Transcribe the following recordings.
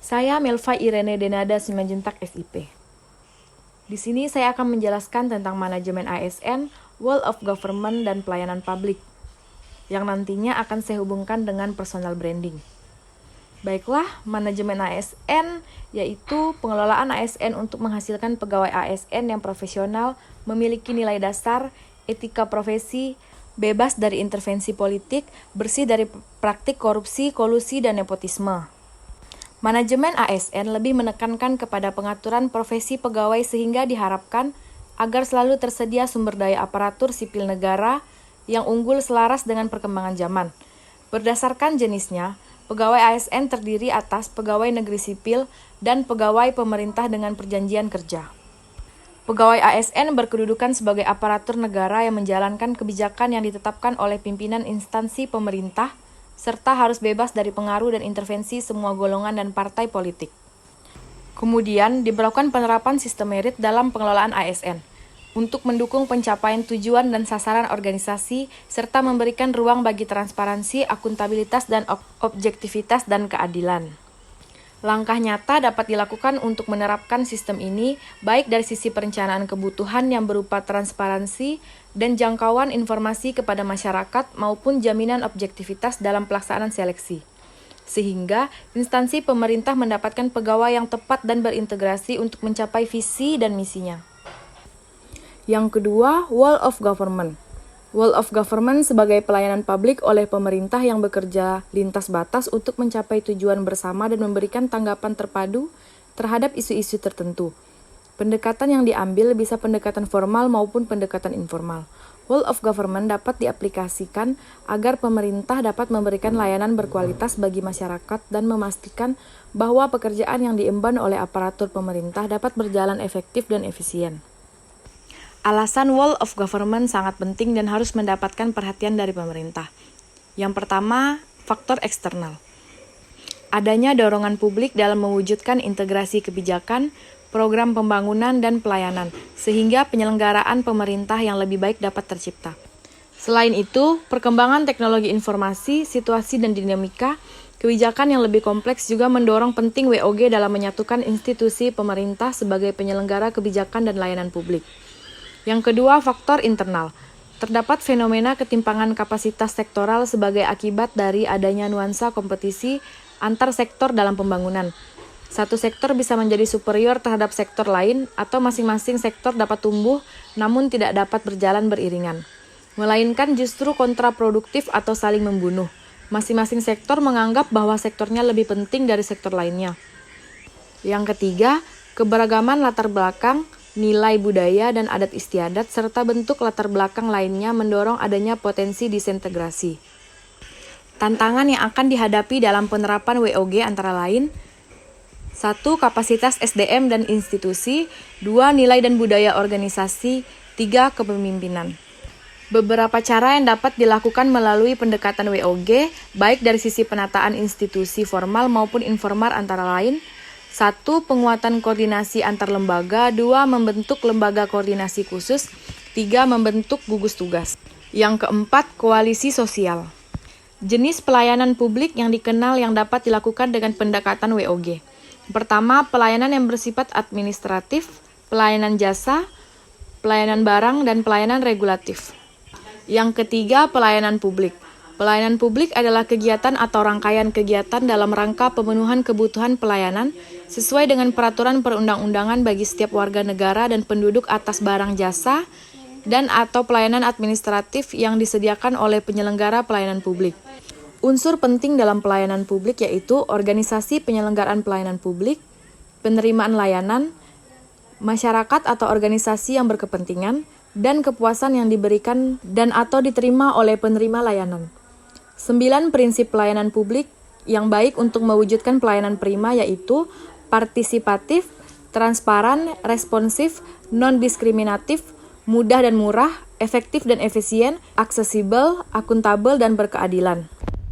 Saya Melva Irene Denada Simanjuntak SIP. Di sini saya akan menjelaskan tentang manajemen ASN, World of Government, dan pelayanan publik, yang nantinya akan saya hubungkan dengan personal branding. Baiklah, manajemen ASN yaitu pengelolaan ASN untuk menghasilkan pegawai ASN yang profesional, memiliki nilai dasar, etika profesi, bebas dari intervensi politik, bersih dari praktik korupsi, kolusi, dan nepotisme. Manajemen ASN lebih menekankan kepada pengaturan profesi pegawai sehingga diharapkan agar selalu tersedia sumber daya aparatur sipil negara yang unggul selaras dengan perkembangan zaman. Berdasarkan jenisnya, pegawai ASN terdiri atas pegawai negeri sipil dan pegawai pemerintah dengan perjanjian kerja. Pegawai ASN berkedudukan sebagai aparatur negara yang menjalankan kebijakan yang ditetapkan oleh pimpinan instansi pemerintah, serta harus bebas dari pengaruh dan intervensi semua golongan dan partai politik. Kemudian, diberlakukan penerapan sistem merit dalam pengelolaan ASN untuk mendukung pencapaian tujuan dan sasaran organisasi, serta memberikan ruang bagi transparansi, akuntabilitas, dan objektivitas dan keadilan. Langkah nyata dapat dilakukan untuk menerapkan sistem ini, baik dari sisi perencanaan kebutuhan yang berupa transparansi dan jangkauan informasi kepada masyarakat maupun jaminan objektivitas dalam pelaksanaan seleksi. Sehingga instansi pemerintah mendapatkan pegawai yang tepat dan berintegrasi untuk mencapai visi dan misinya. Yang kedua, World of Government. World of Government sebagai pelayanan publik oleh pemerintah yang bekerja lintas batas untuk mencapai tujuan bersama dan memberikan tanggapan terpadu terhadap isu-isu tertentu. Pendekatan yang diambil bisa pendekatan formal maupun pendekatan informal. World of Government dapat diaplikasikan agar pemerintah dapat memberikan layanan berkualitas bagi masyarakat dan memastikan bahwa pekerjaan yang diemban oleh aparatur pemerintah dapat berjalan efektif dan efisien. Alasan World of Government sangat penting dan harus mendapatkan perhatian dari pemerintah. Yang pertama, faktor eksternal. Adanya dorongan publik dalam mewujudkan integrasi kebijakan, program pembangunan, dan pelayanan, sehingga penyelenggaraan pemerintah yang lebih baik dapat tercipta. Selain itu, perkembangan teknologi informasi, situasi, dan dinamika, kebijakan yang lebih kompleks juga mendorong penting WOG dalam menyatukan institusi pemerintah sebagai penyelenggara kebijakan dan layanan publik. Yang kedua, faktor internal. Terdapat fenomena ketimpangan kapasitas sektoral sebagai akibat dari adanya nuansa kompetisi antar sektor dalam pembangunan. Satu sektor bisa menjadi superior terhadap sektor lain atau masing-masing sektor dapat tumbuh namun tidak dapat berjalan beriringan. Melainkan justru kontraproduktif atau saling membunuh. Masing-masing sektor menganggap bahwa sektornya lebih penting dari sektor lainnya. Yang ketiga, keberagaman latar belakang, nilai budaya dan adat istiadat, serta bentuk latar belakang lainnya mendorong adanya potensi disintegrasi. Tantangan yang akan dihadapi dalam penerapan WOG antara lain: 1. Kapasitas SDM dan institusi. 2. Nilai dan budaya organisasi. 3. Kepemimpinan. Beberapa cara yang dapat dilakukan melalui pendekatan WOG, baik dari sisi penataan institusi formal maupun informal antara lain: 1. Penguatan koordinasi antar lembaga. 2. Membentuk lembaga koordinasi khusus. 3. Membentuk gugus tugas. Yang keempat, koalisi sosial. Jenis pelayanan publik yang dikenal yang dapat dilakukan dengan pendekatan WOG. Pertama, pelayanan yang bersifat administratif, pelayanan jasa, pelayanan barang, dan pelayanan regulatif. Yang ketiga, pelayanan publik. Pelayanan publik adalah kegiatan atau rangkaian kegiatan dalam rangka pemenuhan kebutuhan pelayanan sesuai dengan peraturan perundang-undangan bagi setiap warga negara dan penduduk atas barang jasa dan atau pelayanan administratif yang disediakan oleh penyelenggara pelayanan publik. Unsur penting dalam pelayanan publik yaitu organisasi penyelenggaraan pelayanan publik, penerimaan layanan, masyarakat atau organisasi yang berkepentingan, dan kepuasan yang diberikan dan atau diterima oleh penerima layanan. 9 prinsip pelayanan publik yang baik untuk mewujudkan pelayanan prima yaitu partisipatif, transparan, responsif, non-diskriminatif, mudah dan murah, efektif dan efisien, aksesibel, akuntabel, dan berkeadilan.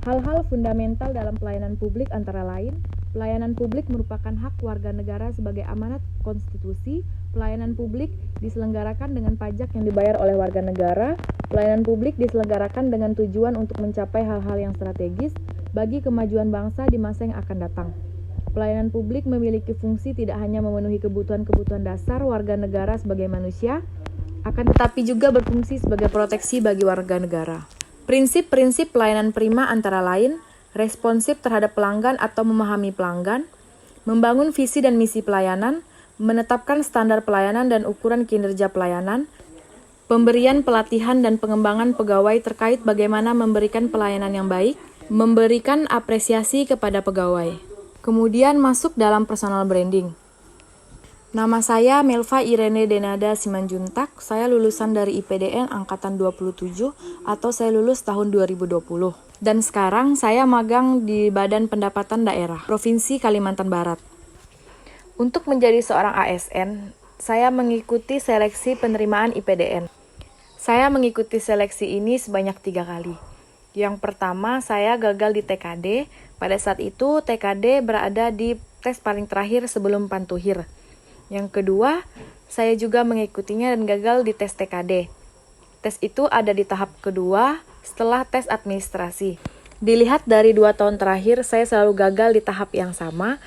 Hal-hal fundamental dalam pelayanan publik antara lain: pelayanan publik merupakan hak warga negara sebagai amanat konstitusi. Pelayanan publik diselenggarakan dengan pajak yang dibayar oleh warga negara. Pelayanan publik diselenggarakan dengan tujuan untuk mencapai hal-hal yang strategis bagi kemajuan bangsa di masa yang akan datang. pelayanan publik memiliki fungsi tidak hanya memenuhi kebutuhan-kebutuhan dasar warga negara sebagai manusia, akan tetapi juga berfungsi sebagai proteksi bagi warga negara. Prinsip-prinsip pelayanan prima antara lain, responsif terhadap pelanggan atau memahami pelanggan, membangun visi dan misi pelayanan, menetapkan standar pelayanan dan ukuran kinerja pelayanan, pemberian pelatihan dan pengembangan pegawai terkait bagaimana memberikan pelayanan yang baik, memberikan apresiasi kepada pegawai. Kemudian masuk dalam personal branding. Nama saya Melva Irene Denada Simanjuntak, saya lulusan dari IPDN Angkatan 27 atau saya lulus tahun 2020. Dan sekarang saya magang di Badan Pendapatan Daerah, Provinsi Kalimantan Barat. Untuk menjadi seorang ASN, saya mengikuti seleksi penerimaan IPDN. Saya mengikuti seleksi ini sebanyak 3 kali. Yang pertama, saya gagal di TKD. Pada saat itu, TKD berada di tes paling terakhir sebelum Pantuhir. Yang kedua, saya juga mengikutinya dan gagal di tes TKD. Tes itu ada di tahap kedua setelah tes administrasi. Dilihat dari 2 tahun terakhir, saya selalu gagal di tahap yang sama.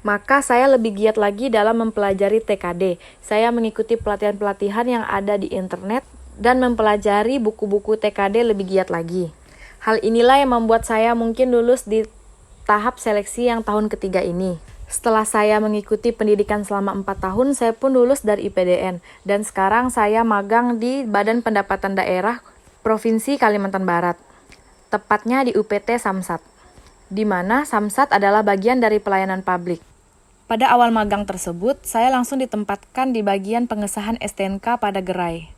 Maka saya lebih giat lagi dalam mempelajari TKD. Saya mengikuti pelatihan-pelatihan yang ada di internet dan mempelajari buku-buku TKD lebih giat lagi. Hal inilah yang membuat saya mungkin lulus di tahap seleksi yang tahun ketiga ini. Setelah saya mengikuti pendidikan selama 4 tahun, saya pun lulus dari IPDN. Dan sekarang saya magang di Badan Pendapatan Daerah Provinsi Kalimantan Barat. Tepatnya di UPT Samsat, di mana Samsat adalah bagian dari pelayanan publik. Pada awal magang tersebut, saya langsung ditempatkan di bagian pengesahan STNK pada gerai.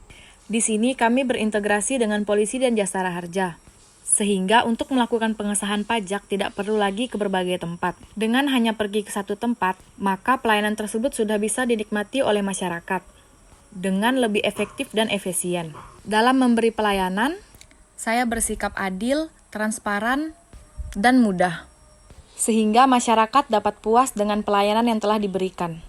Di sini kami berintegrasi dengan polisi dan jasara harja. Sehingga untuk melakukan pengesahan pajak tidak perlu lagi ke berbagai tempat. Dengan hanya pergi ke satu tempat, maka pelayanan tersebut sudah bisa dinikmati oleh masyarakat dengan lebih efektif dan efisien. Dalam memberi pelayanan, saya bersikap adil, transparan, dan mudah. Sehingga masyarakat dapat puas dengan pelayanan yang telah diberikan.